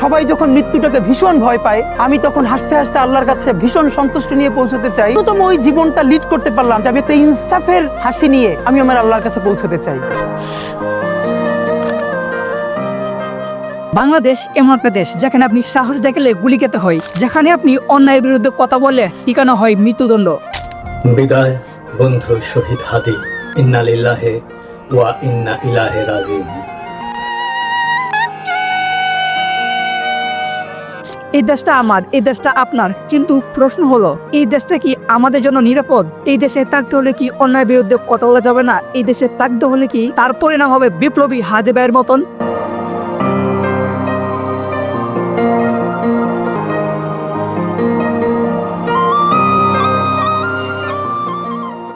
সবাই যখন মৃত্যুটাকে ভীষণ ভয় পায়, আমি তখন হাসতে হাসতে আল্লাহর কাছে ভীষণ সন্তুষ্টি নিয়ে পৌঁছতে চাই। প্রথম ওই জীবনটা লিড করতে পারলাম যে আমি একটা ইনসাফের হাসি নিয়ে আমি আমার আল্লাহর কাছে পৌঁছতে চাই। বাংলাদেশ এমন একটা দেশ যেখানে আপনি সাহস দেখালে গুলি খেতে হয়, যেখানে আপনি অন্যায়ের বিরুদ্ধে কথা বললে ঠিকানা হয় মৃত্যুদণ্ড। বিদায় বন্ধু শহীদ হাদি, ইন্না লিল্লাহি ওয়া ইন্না ইলাইহি রাজিউন। এই দেশটা আমার, এই দেশটা আপনার, কিন্তু প্রশ্ন হলো এই দেশটা কি আমাদের জন্য নিরাপদ? এই দেশে থাকতে হলে কি অন্যায়ের বিরুদ্ধে কথা বলা যাবে না? এই দেশে থাকতে হলে কি তার পরিণাম হবে বিপ্লবী হাদি ভাইয়ের মতন?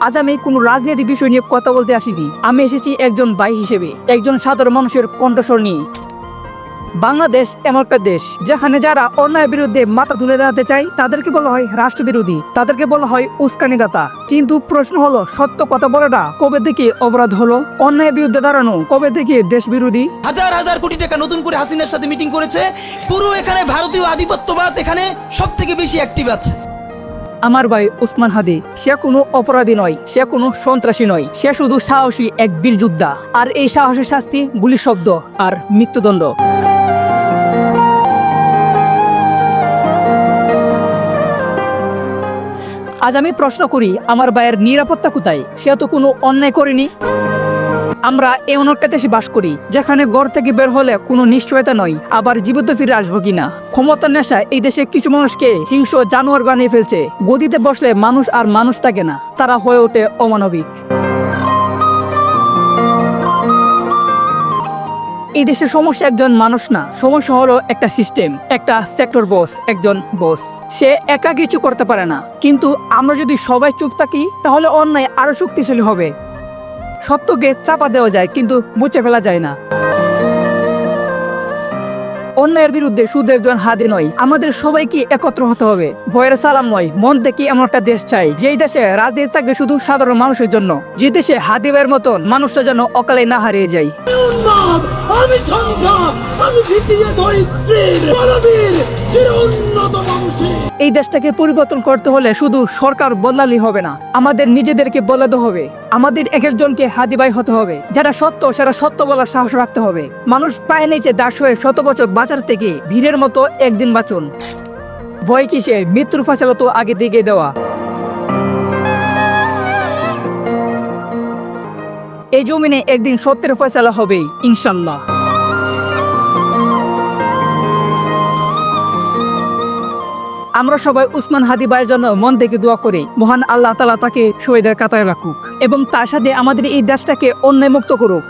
আজ আমি কোনো রাজনৈতিক বিষয় নিয়ে কথা বলতে আসিনি। আমি এসেছি একজন ভাই হিসেবে, একজন সাধারণ মানুষের কণ্ঠস্বর নিয়ে। বাংলাদেশ এমন একটা দেশ যেখানে যারা অন্যায়ের বিরুদ্ধে মাথা তুলে দাঁড়াতে চায় তাদেরকে বলা হয় রাষ্ট্রবিরোধী, তাদেরকে বলা হয় উস্কানিদাতা। কিন্তু প্রশ্ন হলো, সত্য কথা বলাটা কবে থেকে অপরাধ হলো? অন্যায়ের বিরুদ্ধে দাঁড়ানো কবে থেকে দেশ বিরোধী? হাজার হাজার কোটি টাকা নতুন করে হাসিনার সাথে মিটিং করেছে। পুরো এখানে ভারতীয় আধিপত্যবাদ এখানে সব থেকে বেশি অ্যাক্টিভ আছে। আমার ভাই ওসমান হাদি, সে কোনো অপরাধী নয়, সে কোনো সন্ত্রাসী নয়, সে শুধু সাহসী এক বীর যোদ্ধা। আর এই সাহসের শাস্তি গুলি শব্দ আর মৃত্যুদণ্ড। আজ আমি প্রশ্ন করি, আমার ভাইয়ের নিরাপত্তা কোথায়? সে তো কোনো অন্যায় করেনি। আমরা এমন একটা দেশে বাস করি যেখানে ঘর থেকে বের হলে কোনো নিশ্চয়তা নয় আবার জীবিত ফিরে আসবো কিনা। ক্ষমতার নেশা এই দেশে কিছু মানুষকে হিংস্র জানোয়ার বানিয়ে ফেলছে। গদিতে বসলে মানুষ আর মানুষ থাকে না, তারা হয়ে ওঠে অমানবিক। এই দেশের সমস্যা একজন মানুষ না, সমস্যা হলো একটা সিস্টেম, একটা সেক্টর বস, একজন বস। সে একা কিছু করতে পারে না। কিন্তু আমরা যদি সবাই চুপ থাকি তাহলে অন্যায় আরো শক্তিশালী হবে। সত্যকে চাপা দেওয়া যায় কিন্তু মুছে ফেলা যায় না। অন্যায়ের বিরুদ্ধে শুধু একজন হাদি নয়, আমাদের সবাইকে একত্র হতে হবে। ভয়ের সালাম নয়, মন থেকে এমন একটা দেশ চাই যেই দেশে রাজনীতি থাকবে শুধু সাধারণ মানুষের জন্য, যে দেশে হাদি ভাইয়ের মতন মানুষরা যেন অকালে না হারিয়ে যায়। এই দেশটাকে পরিবর্তন করতে হলে শুধু সরকার বদলালেই হবে না, আমাদের নিজেদেরকে বদলাতে হবে। আমাদের এক একজনকে হাদি ভাই হতে হবে। যারা সত্য সেটা সত্য বলার সাহস রাখতে হবে। মানুষ পায়ে নিচে দাস হয়ে 100 বছর বাঁচার থেকে ভিড়ের মতো একদিন বাঁচুন। ভয় কিসে? মৃত্যুর ফয়সালা তো আগে দিকে দেওয়া। এই জমিনে একদিন সত্যের ফয়সালা হবেই ইনশাল্লাহ। আমরা সবাই ওসমান হাদি ভাইয়ের জন্য মন থেকে দোয়া করি, মহান আল্লাহ তাআলা তাকে শহীদের কাতারে রাখুক এবং তার সাথে আমাদের এই দেশটাকে অন্যায় মুক্ত করুক।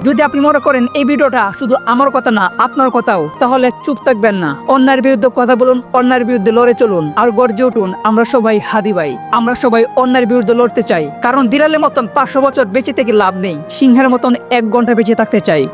যদি আপনি মনে করেন এই ভিডিওটা শুধু আমার কথা না আপনার কথাও, তাহলে চুপ থাকবেন না। অন্যায়ের বিরুদ্ধে কথা বলুন, অন্যায়ের বিরুদ্ধে লড়ে চলুন আর গর্জে উঠুন। আমরা সবাই হাদি ভাই, আমরা সবাই অন্যায়ের বিরুদ্ধে লড়তে চাই। কারণ বিড়ালের মতন 500 বছর বেঁচে থেকে লাভ নেই, সিংহের মতন 1 ঘন্টা বেঁচে থাকতে চাই।